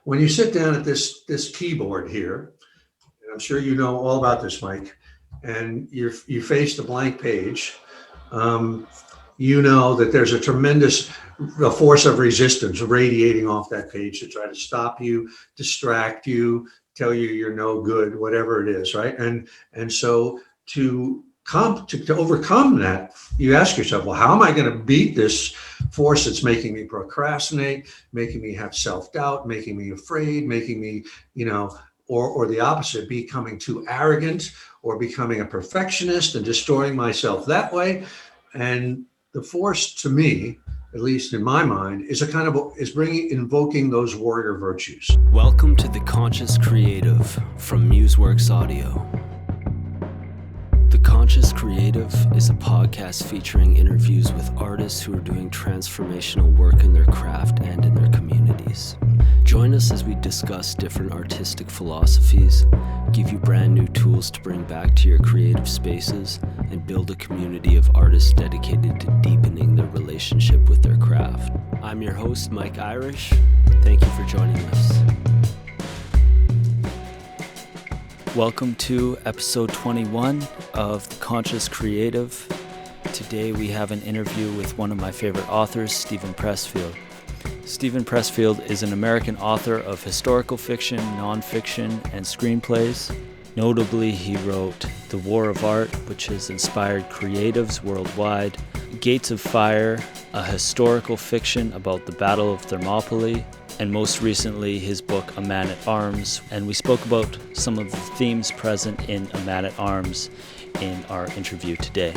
when you sit down at this keyboard here, and I'm sure you know all about this, Mike, and you face the blank page, um, you know that there's a tremendous force of resistance radiating off that page to try to stop you, distract you, tell you you're no good, whatever it is, right? And so to overcome that, you ask yourself, well, how am I going to beat this force that's making me procrastinate, making me have self-doubt, making me afraid, making me, or the opposite, becoming too arrogant or becoming a perfectionist and destroying myself that way. And the force, to me, at least in my mind, is invoking those warrior virtues. Welcome to The Conscious Creative from MuseWorks Audio. The Conscious Creative is a podcast featuring interviews with artists who are doing transformational work in their craft and in their communities. Join us as we discuss different artistic philosophies, give you brand new tools to bring back to your creative spaces, and build a community of artists dedicated to deepening their relationship with their craft. I'm your host, Mike Irish. Thank you for joining us. Welcome to episode 21 of The Conscious Creative. Today we have an interview with one of my favorite authors, Steven Pressfield. Steven Pressfield is an American author of historical fiction, nonfiction, and screenplays. Notably, he wrote The War of Art, which has inspired creatives worldwide, Gates of Fire, a historical fiction about the Battle of Thermopylae, and most recently his book A Man at Arms. And we spoke about some of the themes present in A Man at Arms in our interview today.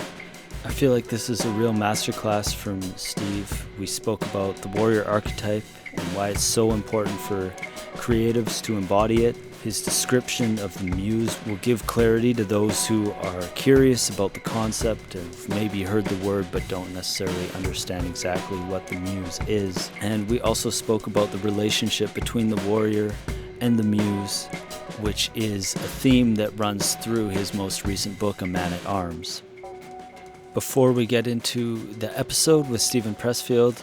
I feel like this is a real masterclass from Steve. We spoke about the Warrior Archetype and why it's so important for creatives to embody it. His description of the Muse will give clarity to those who are curious about the concept and maybe heard the word but don't necessarily understand exactly what the Muse is. And we also spoke about the relationship between the warrior and the Muse, which is a theme that runs through his most recent book, A Man at Arms. Before we get into the episode with Steven Pressfield,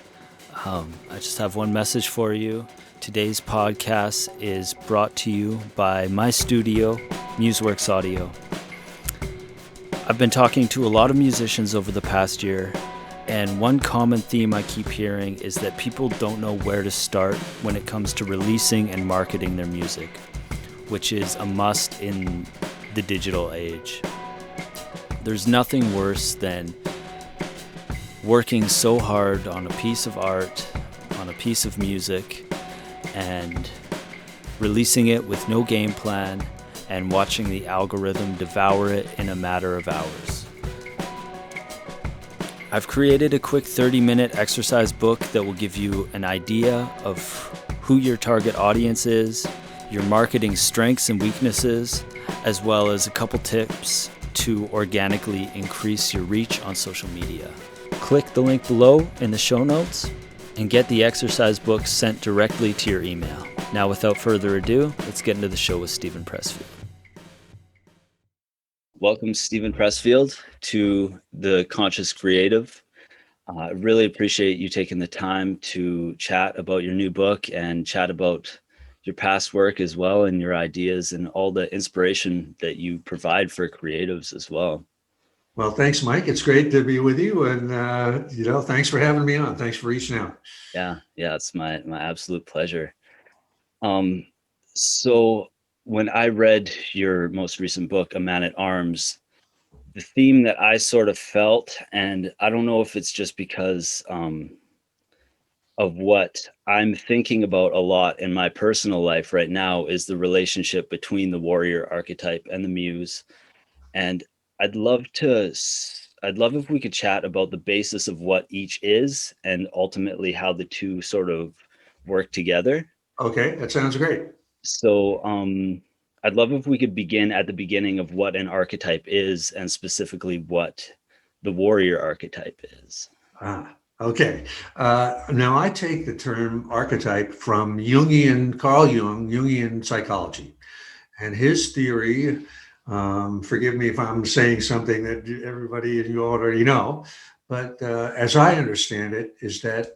I just have one message for you. Today's podcast is brought to you by my studio, MuseWorks Audio. I've been talking to a lot of musicians over the past year, and one common theme I keep hearing is that people don't know where to start when it comes to releasing and marketing their music, which is a must in the digital age. There's nothing worse than working so hard on a piece of art, on a piece of music, and releasing it with no game plan and watching the algorithm devour it in a matter of hours. I've created a quick 30-minute exercise book that will give you an idea of who your target audience is, your marketing strengths and weaknesses, as well as a couple tips to organically increase your reach on social media. Click the link below in the show notes and get the exercise book sent directly to your email. Now, without further ado, let's get into the show with Steven Pressfield. Welcome, Steven Pressfield, to The Conscious Creative. I really appreciate you taking the time to chat about your new book and chat about your past work as well and your ideas and all the inspiration that you provide for creatives as well. Well, thanks, Mike. It's great to be with you. And, thanks for having me on. Thanks for reaching out. Yeah, it's my absolute pleasure. So when I read your most recent book, A Man at Arms, the theme that I sort of felt, and I don't know if it's just because of what I'm thinking about a lot in my personal life right now, is the relationship between the warrior archetype and the muse. And I'd love if we could chat about the basis of what each is and ultimately how the two sort of work together. Okay, that sounds great. So I'd love if we could begin at the beginning of what an archetype is and specifically what the warrior archetype is. Okay. Now I take the term archetype from Carl Jung, Jungian psychology, and his theory. Forgive me if I'm saying something that everybody and you already know, but as I understand it, is that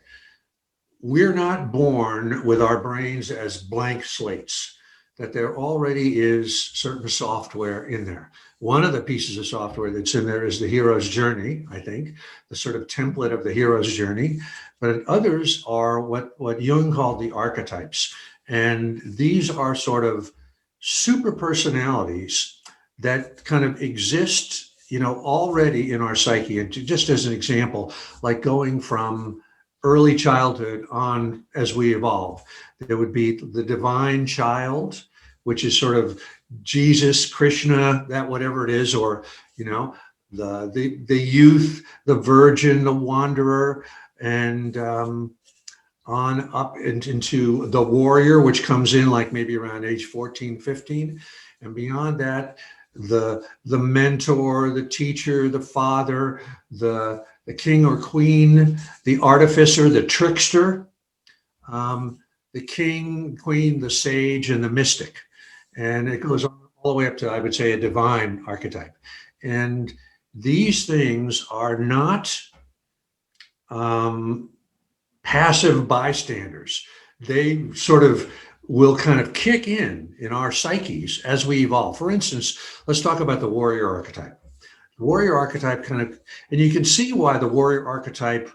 we're not born with our brains as blank slates, that there already is certain software in there. One of the pieces of software that's in there is the hero's journey, I think, the sort of template of the hero's journey. But others are what Jung called the archetypes. And these are sort of super personalities that kind of exist, already in our psyche. And just as an example, like going from early childhood on as we evolve, there would be the divine child, which is sort of Jesus, Krishna, that whatever it is, or the youth, the virgin, the wanderer, and on up into the warrior, which comes in like maybe around age 14, 15. And beyond that, the mentor, the teacher, the father, the king or queen, the artificer, the trickster, the king, queen, the sage, and the mystic. And it goes all the way up to, I would say, a divine archetype. And these things are not passive bystanders. They sort of will kind of kick in our psyches as we evolve. For instance, let's talk about the warrior archetype. The warrior archetype and you can see why the warrior archetype,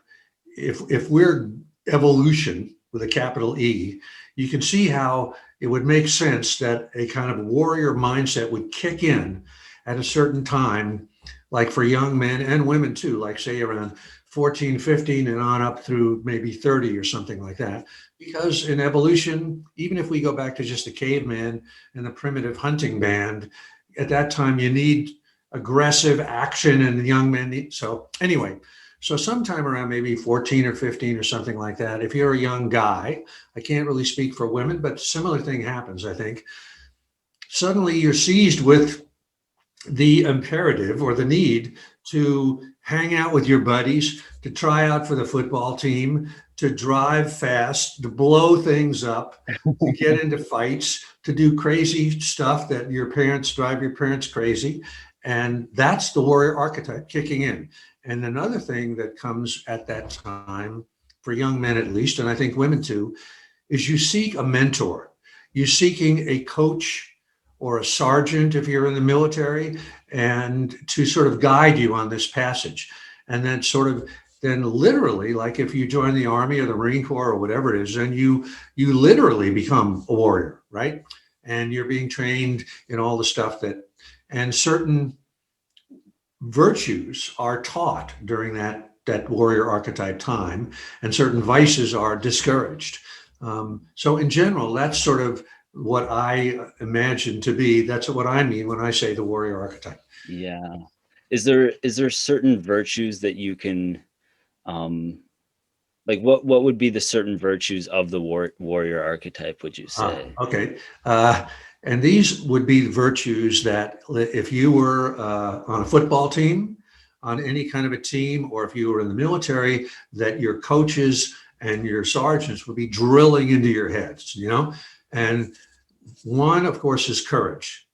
if we're evolution with a capital E, you can see how it would make sense that a kind of warrior mindset would kick in at a certain time, like for young men and women too, like say around 14, 15 and on up through maybe 30 or something like that. Because in evolution, even if we go back to just the caveman and the primitive hunting band, at that time you need aggressive action and young men need. So anyway, so sometime around maybe 14 or 15 or something like that, if you're a young guy, I can't really speak for women, but similar thing happens, I think. Suddenly you're seized with the imperative or the need to hang out with your buddies, to try out for the football team, to drive fast, to blow things up, to get into fights, to do crazy stuff that drive your parents crazy. And that's the warrior archetype kicking in. And another thing that comes at that time, for young men at least, and I think women too, is you seek a mentor. You're seeking a coach or a sergeant if you're in the military, and to sort of guide you on this passage. And then literally, like if you join the Army or the Marine Corps or whatever it is, then you literally become a warrior, right? And you're being trained in all the stuff and certain virtues are taught during that warrior archetype time, and certain vices are discouraged. So in general, that's sort of what I imagine to be. That's what I mean when I say the warrior archetype. Yeah. Is there certain virtues that you can, like what would be the certain virtues of the warrior archetype, would you say? Okay. And these would be virtues that if you were on a football team, on any kind of a team, or if you were in the military, that your coaches and your sergeants would be drilling into your heads, And one, of course, is courage.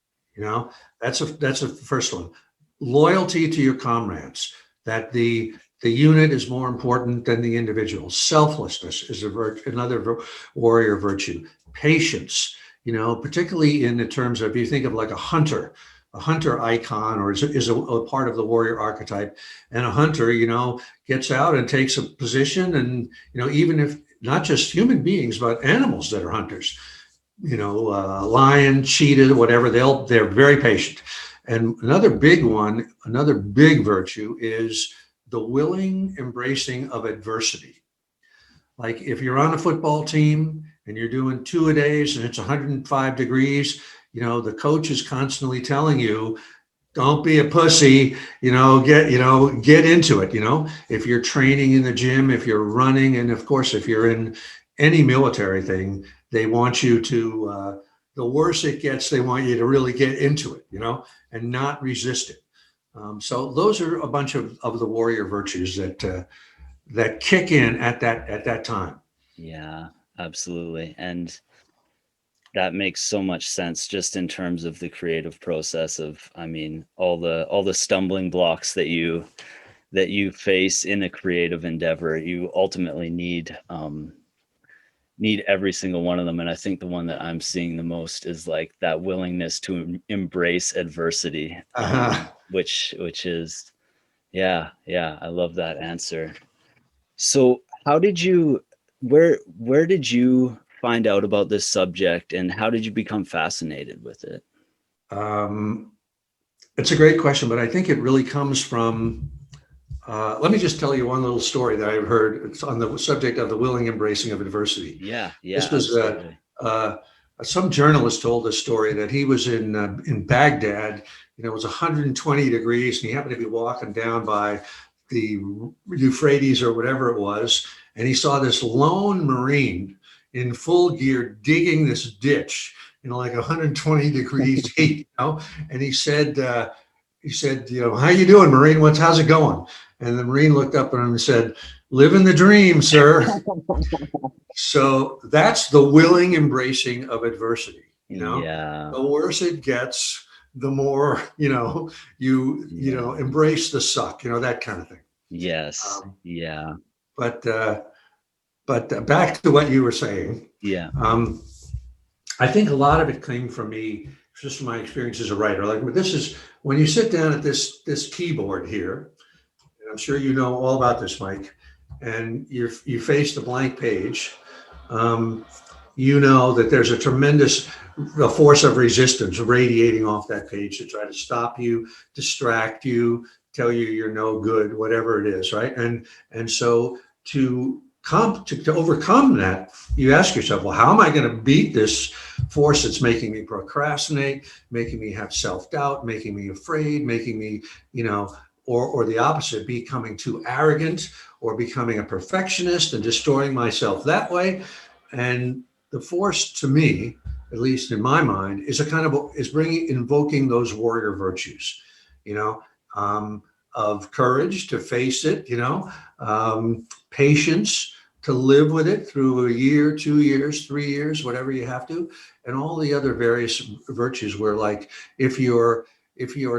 That's the first one. Loyalty to your comrades, that the unit is more important than the individual. Selflessness is another warrior virtue. Patience, particularly in the terms of, you think of like a hunter icon, or is a part of the warrior archetype. And a hunter, gets out and takes a position, and, even if not just human beings, but animals that are hunters, lion, cheetah, whatever, they're very patient. And another big virtue is the willing embracing of adversity. Like if you're on a football team and you're doing two-a-days and it's 105 degrees, the coach is constantly telling you, don't be a pussy, get into it. If you're training in the gym, if you're running, and of course, if you're in any military thing, they want you to, the worse it gets, they want you to really get into it, and not resist it. So those are a bunch of the warrior virtues that kick in at that time. Yeah, absolutely. And that makes so much sense just in terms of the creative process of, I mean, all the stumbling blocks that you face in a creative endeavor. You ultimately need need every single one of them. And I think the one that I'm seeing the most is like that willingness to embrace adversity, which is, yeah, I love that answer. So how did you, where did you find out about this subject, and how did you become fascinated with it? It's a great question, but I think it really comes from, let me just tell you one little story that I've heard. It's on the subject of the willing embracing of adversity. Yeah, This was absolutely. some journalist told this story that he was in Baghdad. You know, it was 120 degrees, and he happened to be walking down by the Euphrates or whatever it was, and he saw this lone Marine in full gear digging this ditch in like 120 degrees heat. You know, and he said, you know, how you doing, Marine? How's it going? And the Marine looked up at him and said, living the dream, sir. So that's the willing embracing of adversity. You know, Yeah. the worse it gets, the more, you know, you know, embrace the suck, you know, that kind of thing. Yes. Yeah. But back to what you were saying. Yeah. I think a lot of it came from me, just from my experience as a writer. Like, this is when you sit down at this keyboard here, and I'm sure you know all about this, Mike, and you face the blank page. You know that there's a tremendous force of resistance radiating off that page to try to stop you, distract you, tell you you're no good, whatever it is, right? And so to overcome that, you ask yourself, well, how am I going to beat this force that's making me procrastinate, making me have self-doubt, making me afraid, making me, you know, or the opposite, becoming too arrogant or becoming a perfectionist and destroying myself that way. And the force, to me, at least in my mind, is invoking those warrior virtues, you know, of courage to face it, you know, patience to live with it through a year, 2 years, 3 years, whatever you have to, and all the other various virtues where, like, if you're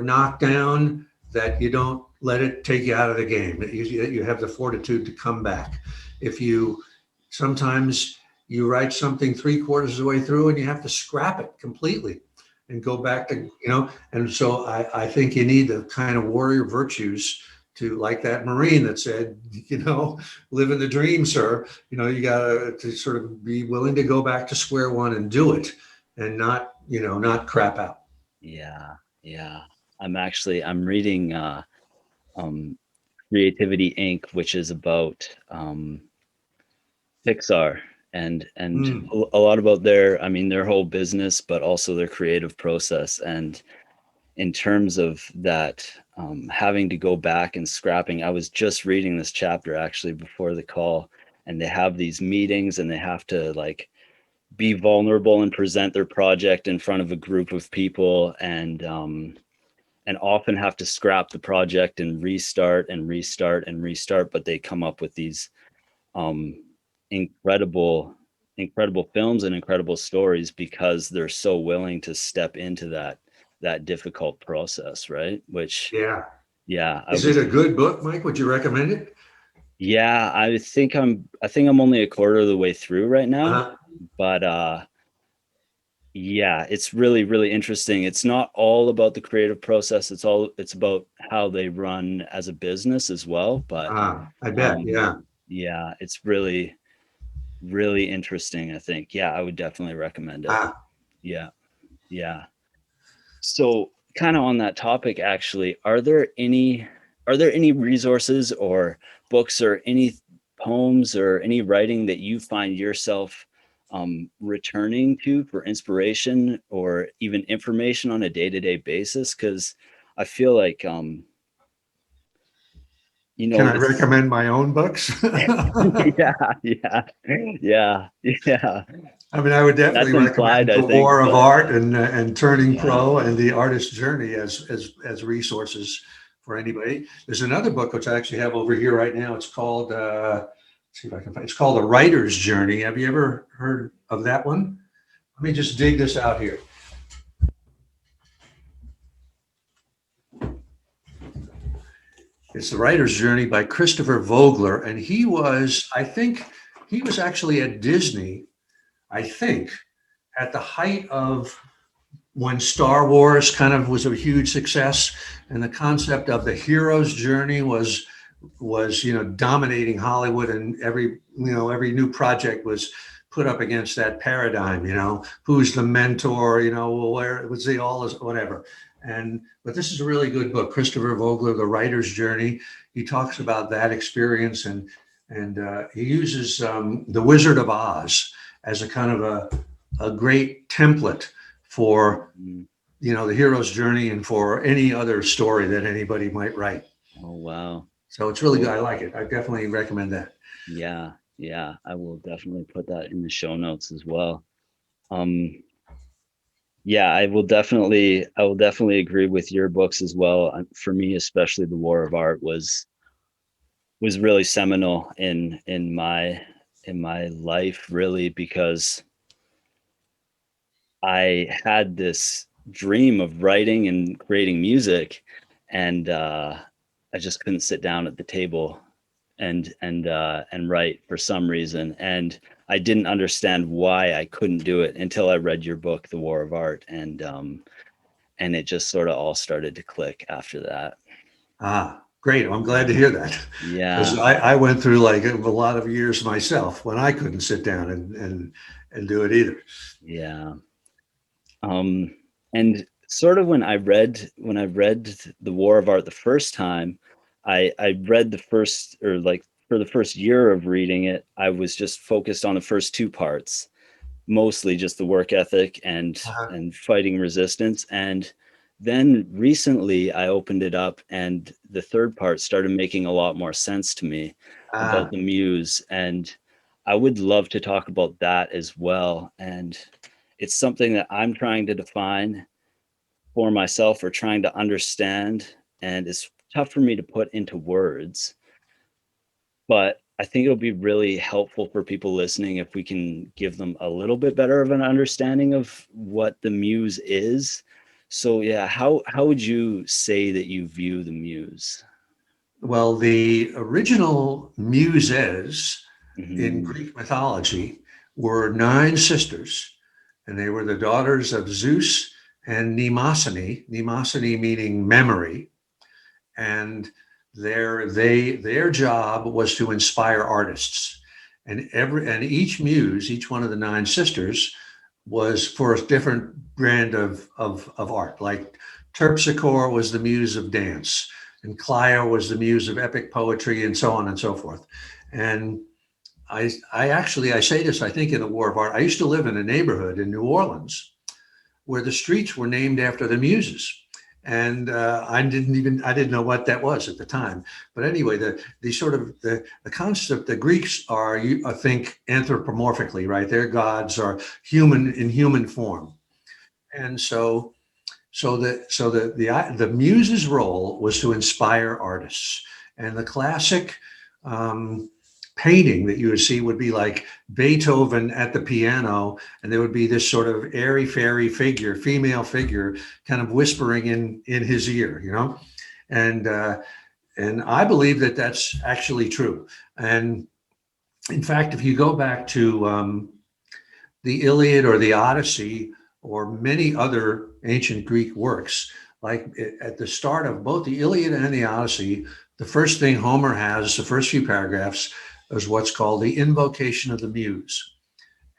knocked down, that you don't let it take you out of the game, that you have the fortitude to come back. Sometimes you write something 3/4 of the way through and you have to scrap it completely and go back to, you know, and so I think you need the kind of warrior virtues to, like that Marine that said, you know, living the dream, sir. You know, you got to sort of be willing to go back to square one and do it, and not, you know, not crap out. Yeah. I'm reading Creativity Inc., which is about Pixar and a lot about their whole business, but also their creative process. And in terms of that, having to go back and scrapping, I was just reading this chapter actually before the call, and they have these meetings and they have to like be vulnerable and present their project in front of a group of people, and often have to scrap the project and restart and restart and restart. But they come up with these incredible films and incredible stories because they're so willing to step into that difficult process, right? Which, Yeah. yeah. Is it a good book, Mike? Would you recommend it? Yeah, I think I'm only a quarter of the way through right now, but yeah, it's really, really interesting. It's not all about the creative process. It's about how they run as a business as well. But I bet. yeah, it's really, really interesting, I think. Yeah, I would definitely recommend it. Yeah. So kind of on that topic, actually, are there any resources or books or any poems or any writing that you find yourself returning to for inspiration or even information on a day-to-day basis? Because I feel like, Can I recommend my own books? yeah. I mean, I would definitely recommend The War of Art and Turning Pro and The Artist's Journey as resources for anybody. There's another book which I actually have over here right now. It's called, let's see if I can find. It's called The Writer's Journey. Have you ever heard of that one? Let me just dig this out here. It's The Writer's Journey by Christopher Vogler, and I think he was actually at Disney I think, at the height of when Star Wars kind of was a huge success, and the concept of the hero's journey was dominating Hollywood, and every new project was put up against that paradigm. Who's the mentor? Where was he all is whatever. But this is a really good book, Christopher Vogler, The Writer's Journey. He talks about that experience, and he uses The Wizard of Oz as a kind of a great template for the hero's journey and for any other story that anybody might write. Oh, wow. So it's really good. I like it. I definitely recommend that. Yeah. I will definitely put that in the show notes as well. I will definitely agree with your books as well. For me, especially The War of Art was really seminal in my life, really, because I had this dream of writing and creating music, and I just couldn't sit down at the table and write for some reason. And I didn't understand why I couldn't do it until I read your book, The War of Art, and it just sort of all started to click after that. Great. I'm glad to hear that. Yeah. Because I went through like a lot of years myself when I couldn't sit down and do it either. Yeah. And sort of when I read The War of Art the first time, I read the first, or like for the first year of reading it, I was just focused on the first two parts, mostly just the work ethic and fighting resistance. And then recently I opened it up, and the third part started making a lot more sense to me about the muse. And I would love to talk about that as well. And it's something that I'm trying to define for myself, or trying to understand. And it's tough for me to put into words, but I think it'll be really helpful for people listening if we can give them a little bit better of an understanding of what the muse is. So yeah, how would you say that you view the muse? Well, the original muses in Greek mythology were 9 sisters, and they were the daughters of Zeus and Mnemosyne meaning memory. And their job was to inspire artists. And each muse, each one of the 9 sisters, was for a different brand of art. Like Terpsichore was the muse of dance, and Clio was the muse of epic poetry, and so on and so forth. And I say this, I think, in The War of Art. I used to live in a neighborhood in New Orleans where the streets were named after the muses. And I didn't know what that was at the time. But anyway, the concept, the Greeks are, I think, anthropomorphically, right? Their gods are human in human form. And so the muse's role was to inspire artists. And the classic painting that you would see would be like Beethoven at the piano, and there would be this sort of airy fairy figure, female figure, kind of whispering in his ear, and I believe that that's actually true. And in fact, if you go back to the Iliad or the Odyssey or many other ancient Greek works, like at the start of both the Iliad and the Odyssey, the first thing Homer has, the first few paragraphs, is what's called the invocation of the muse.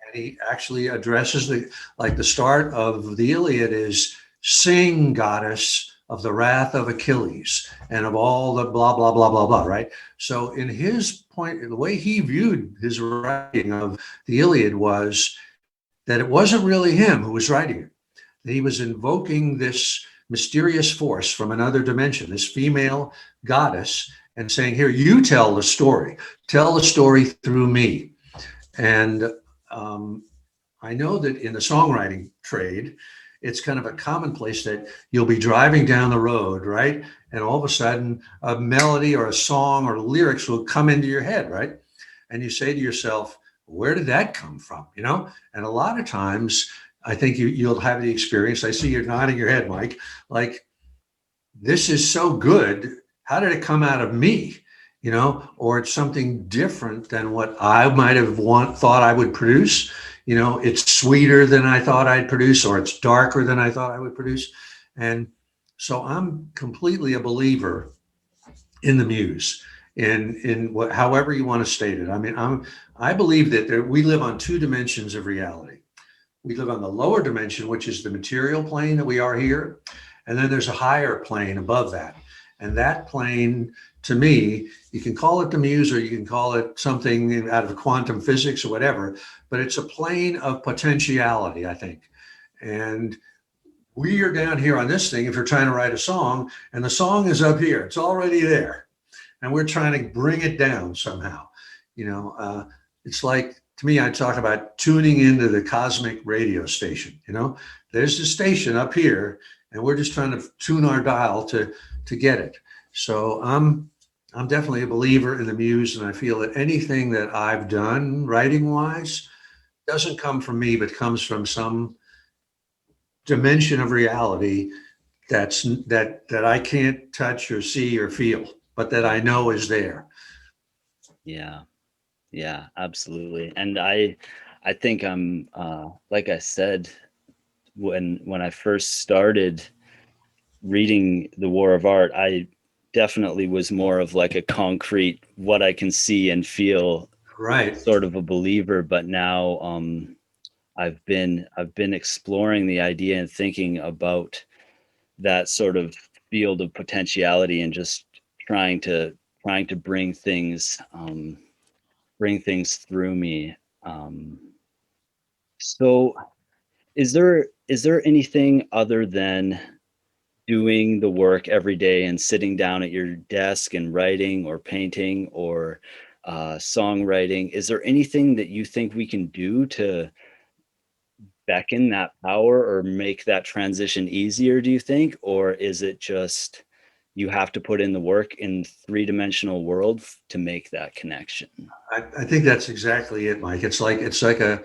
And he actually addresses the start of the Iliad is, sing, goddess of the wrath of Achilles and of all the blah, blah, blah, blah, blah, right? So in his point, the way he viewed his writing of the Iliad was that it wasn't really him who was writing it. He was invoking this mysterious force from another dimension, this female goddess, and saying, here, you tell the story through me. And I know that in the songwriting trade, it's kind of a commonplace that you'll be driving down the road, right? And all of a sudden a melody or a song or lyrics will come into your head, right? And you say to yourself, where did that come from? And a lot of times I think you'll have the experience. I see you're nodding your head, Mike, like, this is so good. How did it come out of me? Or it's something different than what I might have thought I would produce. it's sweeter than I thought I'd produce, or it's darker than I thought I would produce. And so I'm completely a believer in the muse, in what, however you want to state it. I mean, I believe that we live on two dimensions of reality. We live on the lower dimension, which is the material plane that we are here. And then there's a higher plane above that. And that plane, to me, you can call it the muse, or you can call it something out of quantum physics or whatever, but it's a plane of potentiality, I think. And we are down here on this thing if you're trying to write a song, and the song is up here. It's already there. And we're trying to bring it down somehow. It's like, to me, I talk about tuning into the cosmic radio station. There's the station up here, and we're just trying to tune our dial to get it. So I'm definitely a believer in the muse, and I feel that anything that I've done writing wise doesn't come from me, but comes from some dimension of reality that I can't touch or see or feel, but that I know is there. Yeah, absolutely. And I think I'm like I said, when I first started reading The War of Art, I definitely was more of like a concrete, what I can see and feel, right, sort of a believer. But now I've been exploring the idea and thinking about that sort of field of potentiality, and just trying to bring things through me. So is there anything other than doing the work every day and sitting down at your desk and writing or painting or songwriting? Is there anything that you think we can do to beckon that power or make that transition easier, do you think? Or is it just you have to put in the work in three-dimensional world to make that connection? I think that's exactly it, Mike. It's like a,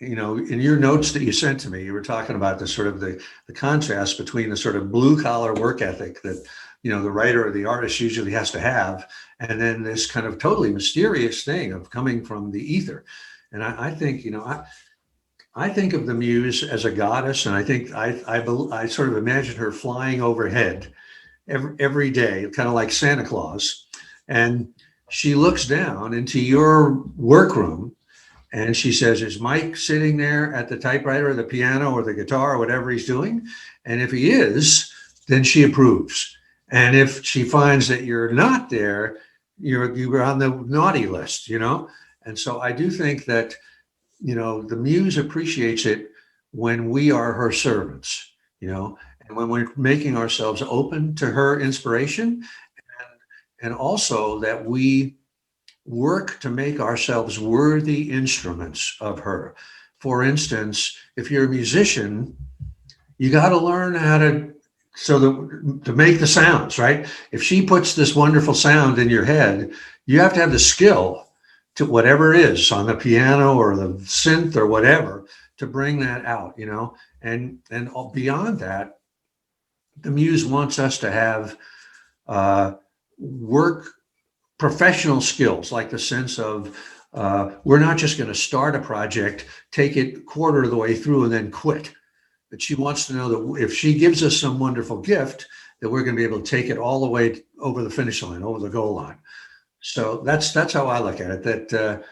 in your notes that you sent to me, you were talking about the sort of the contrast between the sort of blue collar work ethic that, the writer or the artist usually has to have, and then this kind of totally mysterious thing of coming from the ether. And I think, I think of the muse as a goddess, and I think I sort of imagine her flying overhead every day, kind of like Santa Claus. And she looks down into your workroom and she says, is Mike sitting there at the typewriter or the piano or the guitar or whatever he's doing? And if he is, then she approves. And if she finds that you're not there, you're on the naughty list, And so I do think that, the muse appreciates it when we are her servants, and when we're making ourselves open to her inspiration, and also that we work to make ourselves worthy instruments of her. For instance, if you're a musician, you got to learn how to make the sounds, right? If she puts this wonderful sound in your head, you have to have the skill to whatever it is on the piano or the synth or whatever to bring that out, and beyond that, the muse wants us to have work professional skills, like the sense of we're not just going to start a project, take it quarter of the way through and then quit. But she wants to know that if she gives us some wonderful gift, that we're going to be able to take it all the way over the finish line, over the goal line. So that's how I look at it. That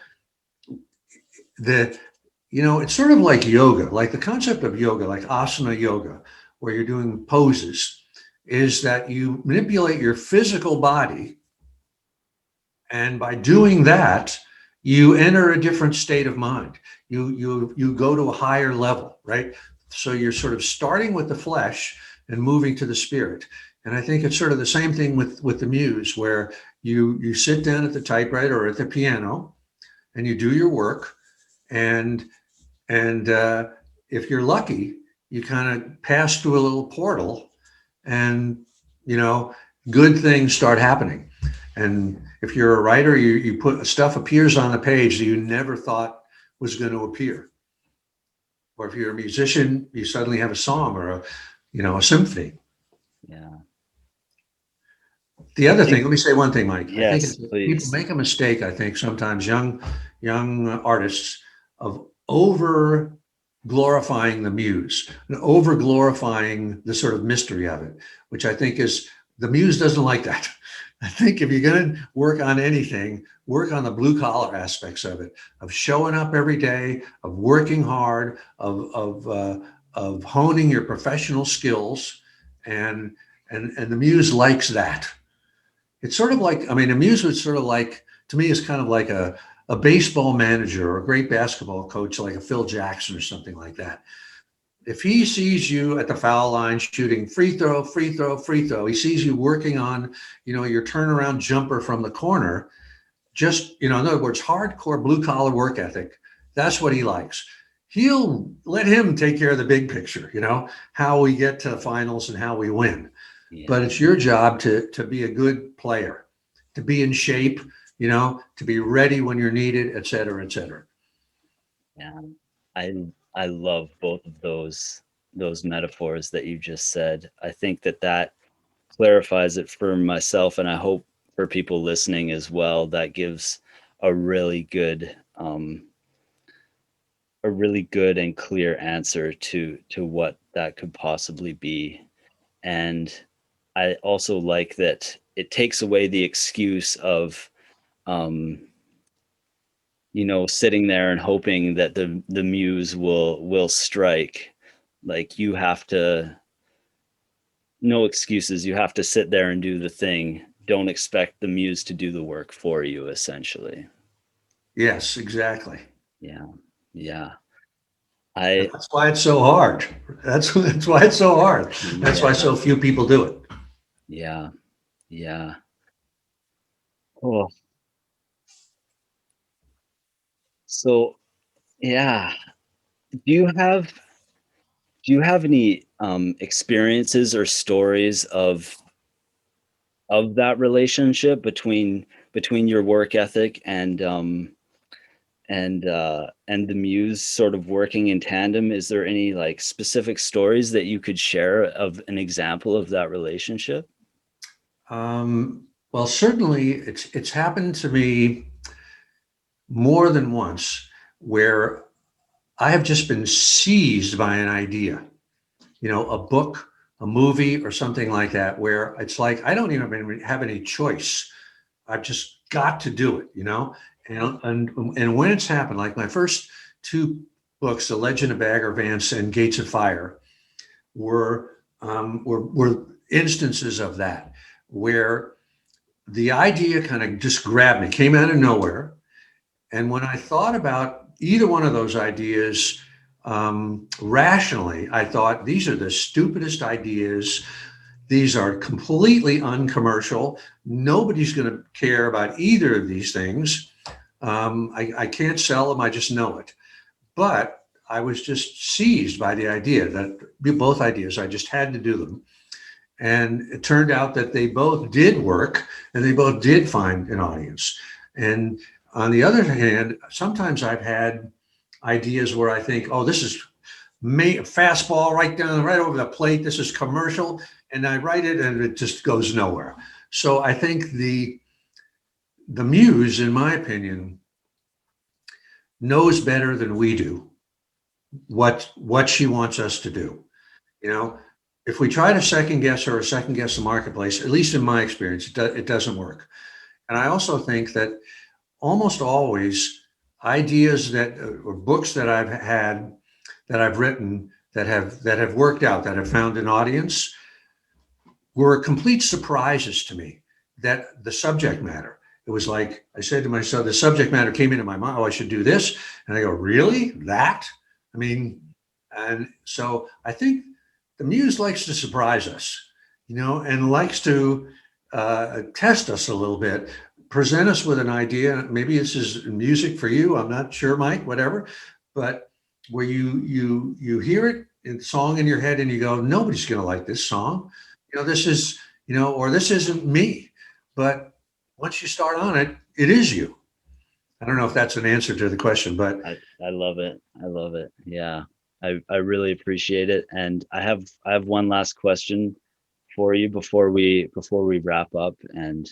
it's sort of like yoga, like the concept of yoga, like asana yoga, where you're doing poses, is that you manipulate your physical body. And by doing that, you enter a different state of mind. You go to a higher level, right? So you're sort of starting with the flesh and moving to the spirit. And I think it's sort of the same thing with the muse, where you sit down at the typewriter or at the piano and you do your work. And if you're lucky, you kind of pass through a little portal and, good things start happening. And if you're a writer, you put stuff appears on the page that you never thought was going to appear. Or if you're a musician, you suddenly have a song or a symphony. Yeah. The other thing, let me say one thing, Mike. Yes, I think please. people make a mistake, I think, sometimes young artists of over glorifying the muse and over glorifying the sort of mystery of it, which I think is the muse doesn't like that. I think if you're going to work on anything, work on the blue collar aspects of it, of showing up every day, of working hard, of honing your professional skills, and and the muse likes that. It's sort of like, I mean, a muse was sort of like, to me, is kind of like a baseball manager or a great basketball coach, like a Phil Jackson or something like that. If he sees you at the foul line shooting free throw, free throw, free throw, he sees you working on, your turnaround jumper from the corner, just, in other words, hardcore blue collar work ethic. That's what he likes. He'll let him take care of the big picture, how we get to the finals and how we win. Yeah. But it's your job to be a good player, to be in shape, to be ready when you're needed, et cetera, et cetera. Yeah. I love both of those metaphors that you just said. I think that clarifies it for myself, and I hope for people listening as well. That gives a really good and clear answer to what that could possibly be. And I also like that it takes away the excuse of um sitting there and hoping that the muse will strike. Like, you have to, no excuses. You have to sit there and do the thing. Don't expect the muse to do the work for you, essentially. Yes, exactly. Yeah. Yeah. And I that's why it's so hard. That's why it's so hard. That's why Yeah. so few people do it. Yeah. Yeah. Oh, so yeah. Do you have any experiences or stories of that relationship between your work ethic and the muse sort of working in tandem? Is there any like specific stories that you could share of an example of that relationship? Well, certainly it's happened to me more than once where I have just been seized by an idea, a book, a movie, or something like that, where it's like I don't even have any choice. I've just got to do it, and when it's happened, like my first two books, The Legend of Bagger Vance and Gates of Fire, were instances of that, where the idea kind of just grabbed me, came out of nowhere. And when I thought about either one of those ideas rationally, I thought these are the stupidest ideas. These are completely uncommercial. Nobody's going to care about either of these things. I can't sell them. I just know it. But I was just seized by the idea that both ideas, I just had to do them. And it turned out that they both did work and they both did find an audience. And on the other hand, sometimes I've had ideas where I think, oh, this is fastball right over the plate. This is commercial. And I write it and it just goes nowhere. So I think the muse, in my opinion, knows better than we do what she wants us to do. You know, if we try to second guess her or second guess the marketplace, at least in my experience, it doesn't work. And I also think that almost always ideas that or books that I've had that I've written that have worked out, that have found an audience, were complete surprises to me. That the subject matter, it was like I said to myself, the subject matter came into my mind. Oh, I should do this, and I go, really? That? I mean, and so I think the muse likes to surprise us, and likes to test us a little bit, present us with an idea. Maybe this is music for you. I'm not sure, Mike, whatever, but where you hear it in song in your head and you go, nobody's going to like this song. This is, or this isn't me. But once you start on it, it is you. I don't know if that's an answer to the question, but I love it. I love it. Yeah. I really appreciate it. And I have one last question for you before we wrap up. And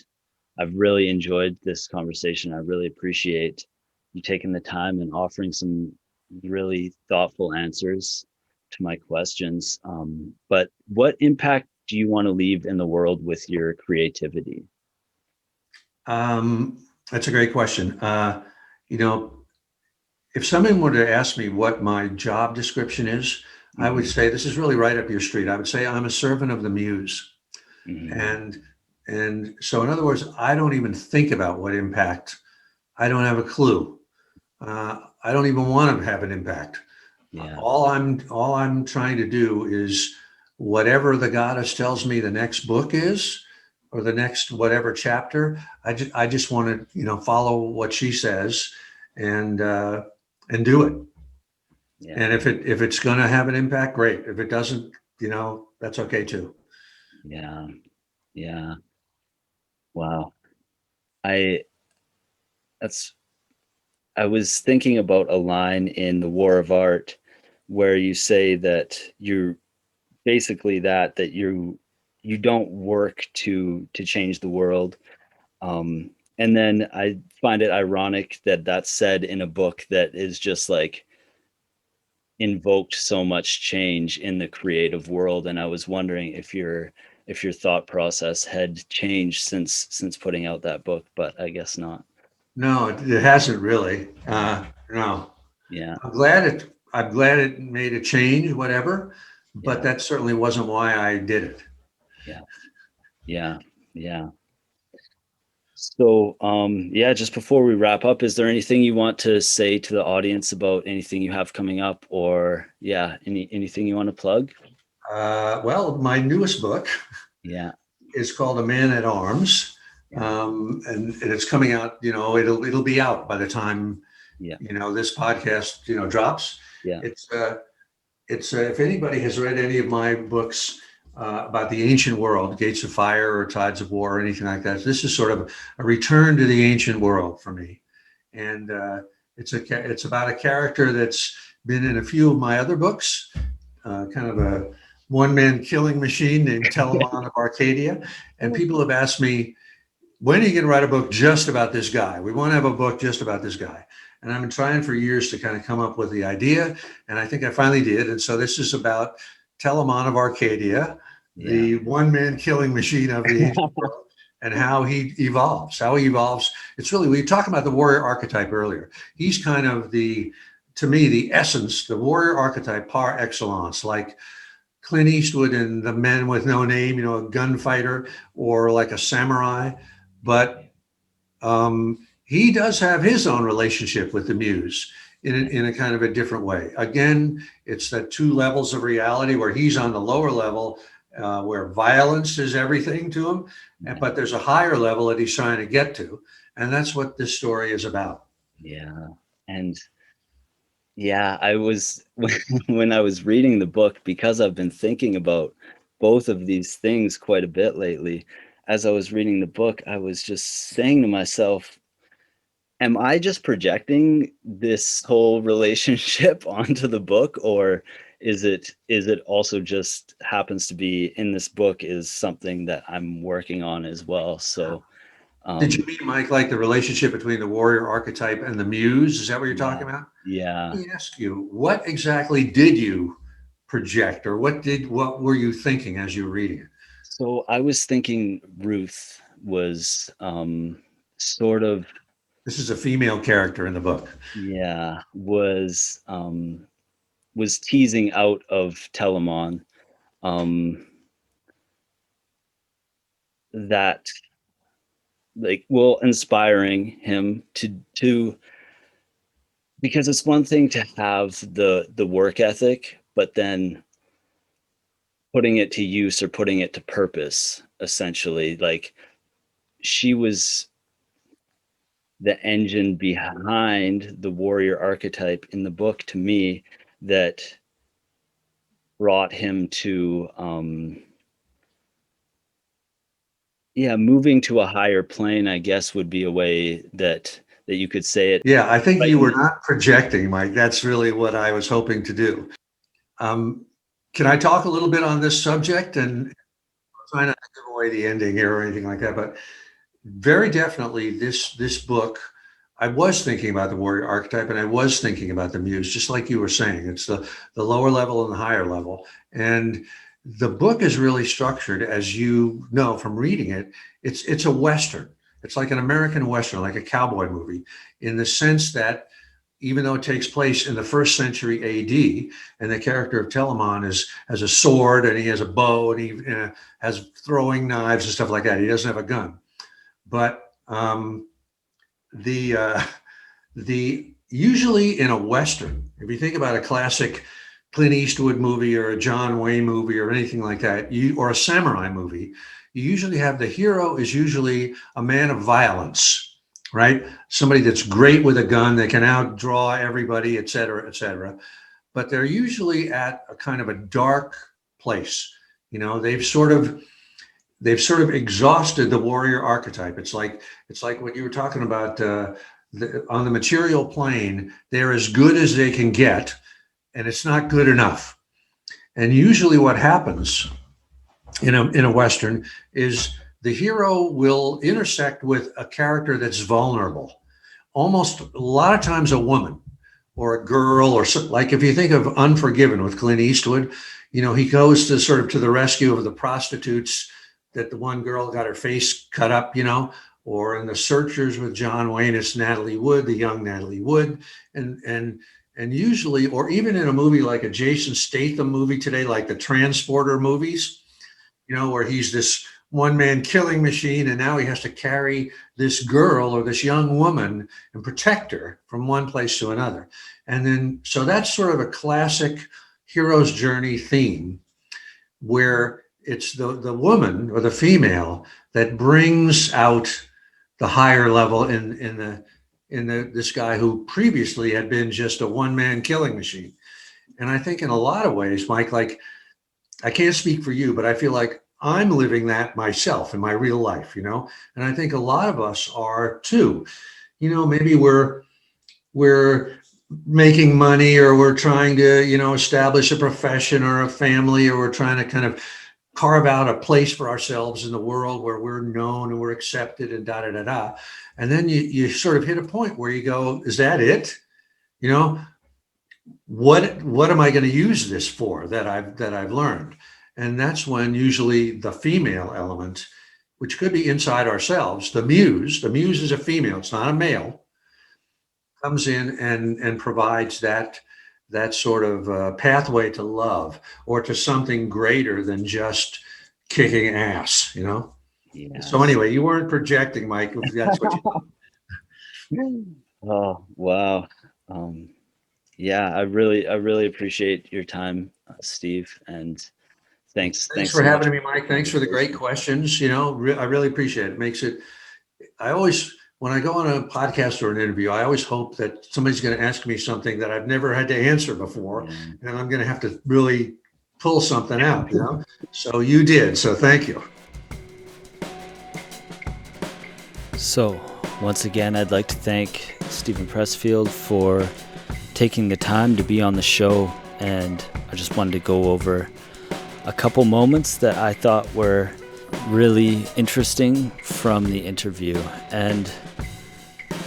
I've really enjoyed this conversation. I really appreciate you taking the time and offering some really thoughtful answers to my questions. But what impact do you want to leave in the world with your creativity? That's a great question. You know, if someone were to ask me what my job description is, I would Hmm. say this is really right up your street. I would say I'm a servant of the muse. Hmm. And and so in other words, I don't even think about what impact. I don't have a clue. I don't even want to have an impact. Yeah. All I'm trying to do is whatever the goddess tells me the next book is, or the next whatever chapter. I just want to follow what she says, and do it. Yeah. And if it's going to have an impact, great. If it doesn't, that's okay too. Yeah. Yeah. Wow. I that's I was thinking about a line in The War of Art where you say that you're basically that you don't work to change the world. And then I find it ironic that that's said in a book that is just like invoked so much change in the creative world. And I was wondering if your thought process had changed since putting out that book, but I guess not. No, it hasn't really. Yeah. No, Yeah. I'm glad it made a change, whatever. But Yeah. that certainly wasn't why I did it. Yeah. Yeah. Yeah. So, yeah, just before we wrap up, is there anything you want to say to the audience about anything you have coming up, or yeah, anything you want to plug? Well, my newest book Yeah. is called A Man at Arms, Yeah. and it's coming out. It'll be out by the time Yeah. this podcast drops. Yeah. It's if anybody has read any of my books about the ancient world, Gates of Fire or Tides of War or anything like that, this is sort of a return to the ancient world for me, and it's about a character that's been in a few of my other books, kind of a one-man killing machine named Telamon of Arcadia, and people have asked me, when are you going to write a book just about this guy? We want to have a book just about this guy. And I've been trying for years to kind of come up with the idea. And I think I finally did. And so this is about Telamon of Arcadia, Yeah. the one man killing machine of the ancient world, and how he evolves. It's really, we talked about the warrior archetype earlier. He's kind of to me, the essence, the warrior archetype par excellence, like Clint Eastwood in The Men with No Name, a gunfighter, or like a samurai. But he does have his own relationship with the muse in a kind of a different way. Again, it's that two levels of reality where he's on the lower level, where violence is everything to him, but there's a higher level that he's trying to get to. And that's what this story is about. Yeah. And yeah, I was when I was reading the book, because I've been thinking about both of these things quite a bit lately. As I was reading the book, I was just saying to myself, am I just projecting this whole relationship onto the book, or is it also just happens to be in this book is something that I'm working on as well? So, Did you um, mean, Mike, like the relationship between the warrior archetype and the muse? Is that what you're yeah, talking about? yeah. Let me ask you, what exactly did you project, or what were you thinking as you were reading it? So I was thinking Ruth was sort of, This is a female character in the book. yeah, was teasing out of Telamon, um, that like, well, inspiring him to because it's one thing to have the work ethic, but then putting it to use or putting it to purpose, essentially. Like, she was the engine behind the warrior archetype in the book to me, that brought him to yeah, moving to a higher plane, I guess, would be a way that you could say it. Yeah, I think Right you in were the, not projecting, Mike. That's really what I was hoping to do. Um, can I talk a little bit on this subject, and try not to give away the ending here or anything like that? But very definitely, this book, I was thinking about the warrior archetype, and I was thinking about the muse, just like you were saying. It's the lower level and the higher level. And the book is really structured, as you know from reading it. It's a Western. It's like an American Western, like a cowboy movie, in the sense that even though it takes place in the first century AD, and the character of Telamon has a sword and he has a bow and he has throwing knives and stuff like that. He doesn't have a gun, but the usually in a Western, if you think about a classic Clint Eastwood movie or a John Wayne movie or anything like that, or a samurai movie, you usually have the hero is usually a man of violence, right? Somebody that's great with a gun, they can outdraw everybody, et cetera, et cetera. But they're usually at a kind of a dark place. You know, they've sort of exhausted the warrior archetype. It's like what you were talking about on the material plane. They're as good as they can get, and it's not good enough. And usually, what happens in a Western is the hero will intersect with a character that's vulnerable. Almost a lot of times a woman or a girl, or like if you think of Unforgiven with Clint Eastwood, you know, he goes to sort of to the rescue of the prostitutes that the one girl got her face cut up, you know, or in The Searchers with John Wayne, it's Natalie Wood, the young Natalie Wood. And usually, or even in a movie like a Jason Statham movie today, like the Transporter movies, you know, where he's this one-man killing machine, and now he has to carry this girl or this young woman and protect her from one place to another. And then, so that's sort of a classic hero's journey theme, where it's the woman or the female that brings out the higher level in this guy who previously had been just a one-man killing machine. And I think in a lot of ways, Mike, like, I can't speak for you, but I feel like I'm living that myself in my real life, you know, and I think a lot of us are too. You know, maybe we're making money, or we're trying to, you know, establish a profession or a family, or we're trying to kind of carve out a place for ourselves in the world where we're known and we're accepted and da da da da. And then you sort of hit a point where you go, is that it? You know, what am I going to use this for that I've learned? And that's when usually the female element, which could be inside ourselves, the muse is a female, it's not a male, comes in and provides that sort of pathway to love, or to something greater than just kicking ass, you know? Yes. So anyway, you weren't projecting, Mike, if that's what you Oh, wow. Yeah, I really appreciate your time, Steve, and thanks for so having me, Mike. Thanks for the great questions. You know, I really appreciate it. It makes it, when I go on a podcast or an interview, I always hope that somebody's going to ask me something that I've never had to answer before, and I'm going to have to really pull something out, you know? So you did, so thank you. So once again, I'd like to thank Stephen Pressfield for taking the time to be on the show, and I just wanted to go over a couple moments that I thought were really interesting from the interview. And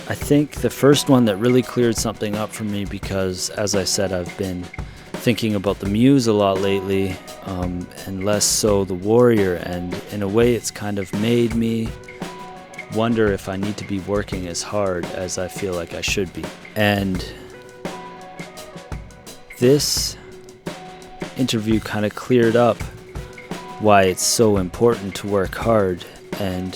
I think the first one that really cleared something up for me, because as I said, I've been thinking about the muse a lot lately, and less so the warrior, and in a way it's kind of made me wonder if I need to be working as hard as I feel like I should be. And this interview kind of cleared up why it's so important to work hard. And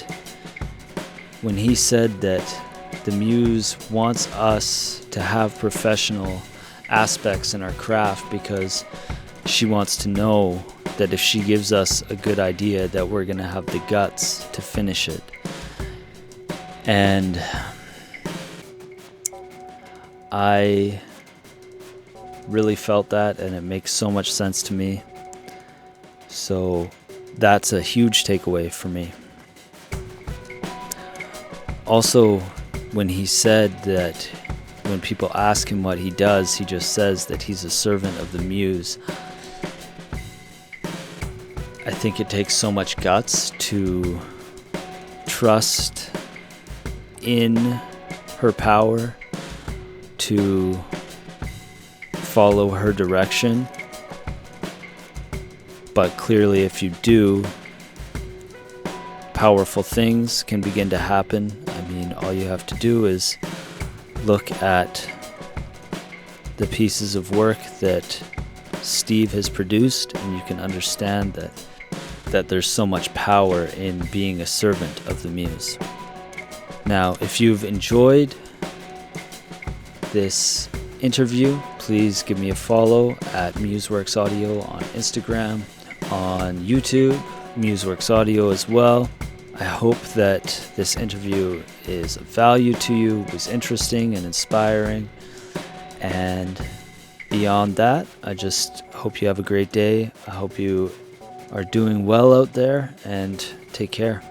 when he said that the muse wants us to have professional aspects in our craft because she wants to know that if she gives us a good idea, that we're going to have the guts to finish it. And I really felt that, and it makes so much sense to me. So that's a huge takeaway for me. Also, when he said that when people ask him what he does, he just says that he's a servant of the muse. I think it takes so much guts to trust in her power to follow her direction. But clearly, if you do, powerful things can begin to happen. I mean, all you have to do is look at the pieces of work that Steve has produced, and you can understand that there's so much power in being a servant of the muse. Now, if you've enjoyed this interview, please give me a follow at MuseWorks Audio on Instagram, on YouTube, MuseWorks Audio as well. I hope that this interview is of value to you, was interesting and inspiring. And beyond that, I just hope you have a great day. I hope you are doing well out there, and take care.